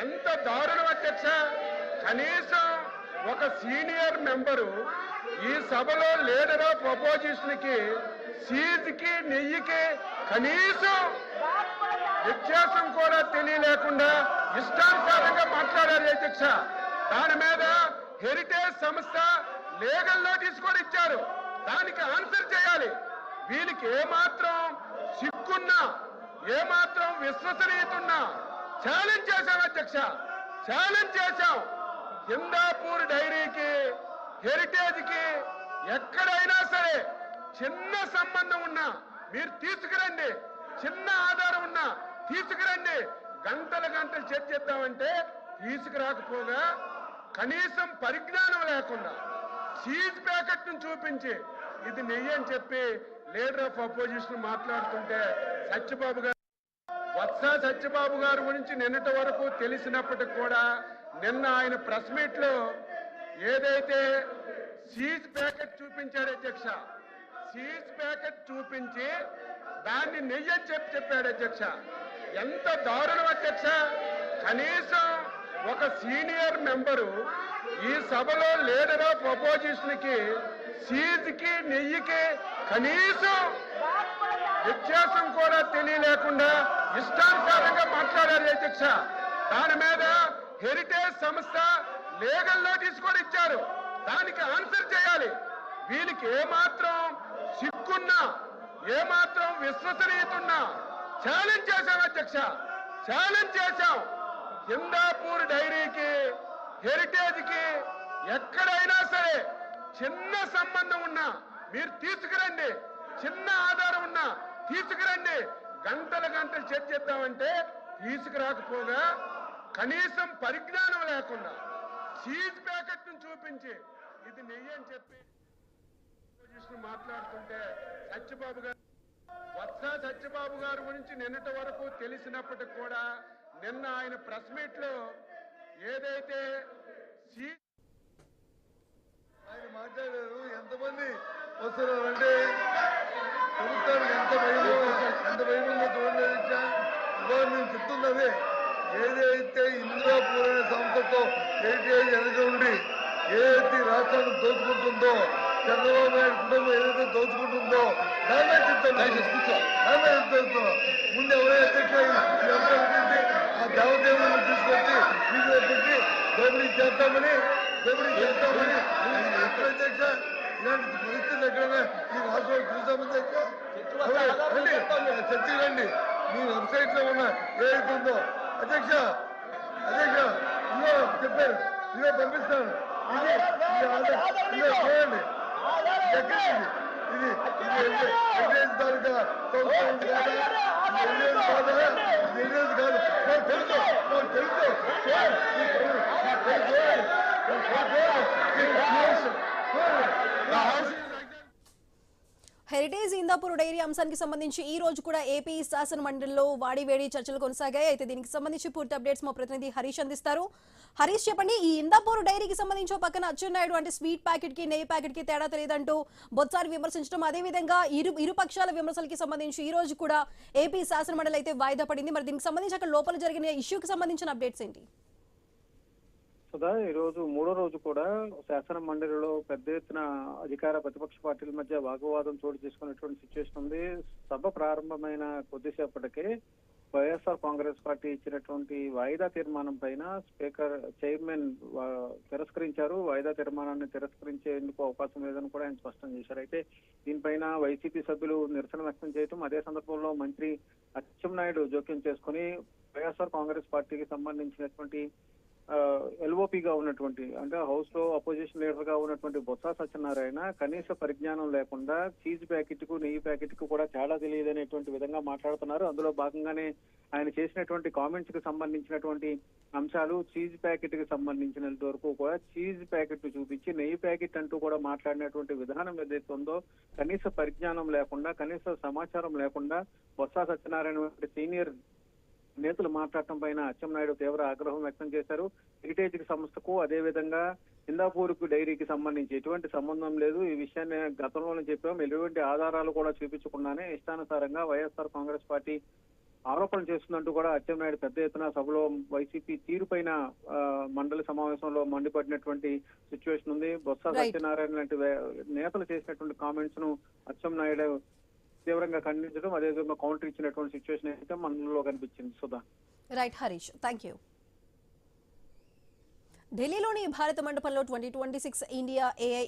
ఎంత దారుణం అధ్యక్ష. కనీసం ఒక సీనియర్ మెంబరు ఈ సభలో లీడర్ ఆఫ్ అపోజిషన్ కి సీజ్కి నెయ్యికి కనీసం వ్యత్యాసం కూడా తెలియలేకుండా ఇష్టానుసారంగా మాట్లాడారు అధ్యక్ష. దాని మీద హెరిటేజ్ సంస్థ లీగల్ నోటీస్ కూడా ఇచ్చారు. దానికి ఆన్సర్ చేయాలి. వీళ్ళకి ఏమాత్రం సిగ్గున్నా ఏమాత్రం విశ్వసనీయత ఉన్నా ఛాలెంజ్ చేశాం అధ్యక్ష, ఛాలెంజ్ చేశాం. హిందాపూర్ డైరీకి హెరిటేజ్ కి ఎక్కడైనా సరే చిన్న సంబంధం ఉన్నా మీరు తీసుకురండి, చిన్న ఆధారం ఉన్నా తీసుకురండి. గంటల గంటలు చర్చిద్దామంటే తీసుకురాకపోగా కనీసం పరిజ్ఞానం లేకుండా సీజ్ ప్యాకెట్ ను చూపించి ఇది నెయ్యి అని చెప్పి లీడర్ ఆఫ్ అపోజిషన్ మాట్లాడుతుంటే సత్యబాబు గారు సత్యబాబు గారి గురించి నిన్నటి వరకు తెలిసినప్పటికి కూడా నిన్న ఆయన ప్రెస్ మీట్ లో ఏదైతే సీజ్ ప్యాకెట్ చూపించాడు అధ్యక్ష, సీజ్ ప్యాకెట్ చూపించి దాన్ని నెయ్యి అని చెప్పాడు అధ్యక్ష. ఎంత దారుణం అధ్యక్ష. కనీసం ఒక సీనియర్ మెంబరు ఈ సభలో లీడర్ ఆఫ్ అపోజిషన్ కి సీజ్కి నెయ్యికి కనీసం వ్యత్యాసం కూడా తెలియలేకుండా ఇష్టానుసారంగా మాట్లాడారు అధ్యక్ష. దాని మీద హెరిటేజ్ సంస్థ లీగల్ నోటీస్ కూడా ఇచ్చారు. దానికి ఆన్సర్ చేయాలి. వీళ్ళకి ఏమాత్రం సిగ్గున్నా ఏమాత్రం విశ్వసనీయత ఉన్నా ఛాలెంజ్ చేశాం అధ్యక్ష, ఛాలెంజ్ చేశాం. హిందాపూర్ డైరీకి హెరిటేజ్ కి ఎక్కడైనా సరే చిన్న సంబంధం ఉన్నా మీరు తీసుకురండి, చిన్న ఆధారం ఉన్నా తీసుకురండి. గంటల గంటలు చర్చిద్దామంటే తీసుకురాకపోగా కనీసం పరిజ్ఞానం లేకుండా సీజ్ ప్యాకెట్ ను చూపించి ఇది నెయ్యి అని చెప్పి మాట్లాడుతుంటే సత్యబాబు గారి గురించి నిన్నటి వరకు తెలిసినప్పటికి కూడా నిన్న ఆయన ప్రెస్ మీట్ లో ఏదైతే ఆయన మాట్లాడారు. ఎంతమంది వస్తున్నారంటే ప్రభుత్వానికి ఎంత భయమో చూడలేదు. ఇవాళ నేను చెప్తున్నదే, ఏదైతే ఇందిరాపూర్ అనే సంస్థతో హెరిటేజ్ వెనక ఉండి ఏదైతే రాష్ట్రాన్ని దోచుకుంటుందో, చంద్రబాబు నాయుడు కుటుంబం ఏదైతే దోచుకుంటుందో దాన్నే చెప్తున్నా. ముందు ఎవరైతే ఆ దేవదేవులను తీసుకొచ్చి వీధిలో పెట్టి దోపిడీ చేస్తామని అధ్యక్ష ఇలాంటి పరిస్థితులు ఎక్కడైనా ఈ రాష్ట్రంలో చూసామని చర్చకి రండి. మీ వెబ్సైట్ లో ఉన్న ఏదైతుందో అధ్యక్ష ఇదో చెప్పారు, ఇదో పంపిస్తాను. ఇది చూడండి ఎక్కడండి ఇది హెరిటేజ్ తాలూకా సంస్థ కాదు, హెరిటేజ్ ఇందాపూర్ డైరీ అంశానికి సంబంధించి ఈ రోజు కూడా ఏపీ శాసన మండలిలో వాడివేడి చర్చలు కొనసాగాయి. అయితే దీనికి సంబంధించి పూర్తి అప్డేట్స్ మా ప్రతినిధి హరీష్ అందిస్తారు. హరీష్, చెప్పండి, ఈ ఇందాపూర్ డైరీకి సంబంధించి పక్కన అచ్చెన్నాయుడు అంటే స్వీట్ ప్యాకెట్ కి నెయ్యి ప్యాకెట్ కి తేడా తెలియదంటూ బొత్సారి విమర్శించడం, అదేవిధంగా ఇరు పక్షాల విమర్శలకి సంబంధించి ఈ రోజు కూడా ఏపీ శాసన మండలి అయితే వాయిదా పడింది. మరి దీనికి సంబంధించి అక్కడ లోపల జరిగిన ఇష్యూకి సంబంధించిన అప్డేట్స్ ఏంటి? సుధా, ఈ రోజు మూడో రోజు కూడా శాసన మండలిలో పెద్ద ఎత్తున అధికార ప్రతిపక్ష పార్టీల మధ్య వాగ్వాదం చోటు చేసుకున్నటువంటి సిచ్యువేషన్ ఉంది. సభ ప్రారంభమైన కొద్దిసేపటికే వైఎస్ఆర్ కాంగ్రెస్ పార్టీ ఇచ్చినటువంటి వాయిదా తీర్మానం పైన స్పీకర్ చైర్మన్ తిరస్కరించారు. వాయిదా తీర్మానాన్ని తిరస్కరించేందుకు అవకాశం లేదని కూడా ఆయన స్పష్టం చేశారు. అయితే దీనిపైన వైసీపీ సభ్యులు నిరసన వ్యక్తం చేయడం, అదే సందర్భంలో మంత్రి అచ్చెన్నాయుడు జోక్యం చేసుకుని వైఎస్ఆర్ కాంగ్రెస్ పార్టీకి సంబంధించినటువంటి ఎల్ఓపిగా ఉన్నటువంటి అంటే హౌస్ లో అపోజిషన్ లీడర్ గా ఉన్నటువంటి బొత్స సత్యనారాయణ కనీస పరిజ్ఞానం లేకుండా చీజ్ ప్యాకెట్ కు నెయ్యి ప్యాకెట్ కు కూడా తేడా తెలియదనేటువంటి విధంగా మాట్లాడుతున్నారు. అందులో భాగంగానే ఆయన చేసినటువంటి కామెంట్స్ కి సంబంధించినటువంటి అంశాలు చీజ్ ప్యాకెట్ కి సంబంధించినంత వరకు కూడా చీజ్ ప్యాకెట్ చూపించి నెయ్యి ప్యాకెట్ అంటూ కూడా మాట్లాడినటువంటి విధానం ఏదైతే ఉందో కనీస పరిజ్ఞానం లేకుండా కనీస సమాచారం లేకుండా బొత్స సత్యనారాయణ సీనియర్ నేతలు మాట్లాడటం పైన అచ్చెన్నాయుడు తీవ్ర ఆగ్రహం వ్యక్తం చేశారు. హెరిటేజ్ సంస్థకు అదేవిధంగా ఇందాపూర్ డైరీకి సంబంధించి ఎటువంటి సంబంధం లేదు, ఈ విషయాన్ని గతంలోనే చెప్పాం, ఎటువంటి ఆధారాలు కూడా చూపించకుండానే ఇష్టానుసారంగా వైఎస్ఆర్ కాంగ్రెస్ పార్టీ ఆరోపణలు చేస్తుందంటూ కూడా అచ్చెన్నాయుడు పెద్ద ఎత్తున సభలో వైసీపీ తీరుపైన మండలి సమావేశంలో మండిపడినటువంటి సిచ్యువేషన్ ఉంది. బొత్స సత్యనారాయణ లాంటి నేతలు చేసినటువంటి కామెంట్స్ ను అచ్చెన్నాయుడు తీవ్రంగా ఖండించడం, అదేవిధంగా కౌంటర్ ఇచ్చినటువంటి సిచ్యువేషన్ అయితే మండలిలో కనిపించింది. Sudha. Right Harish, thank you. ఢిల్లీలోని భారత మండపంలో 2026 ఇండియా AI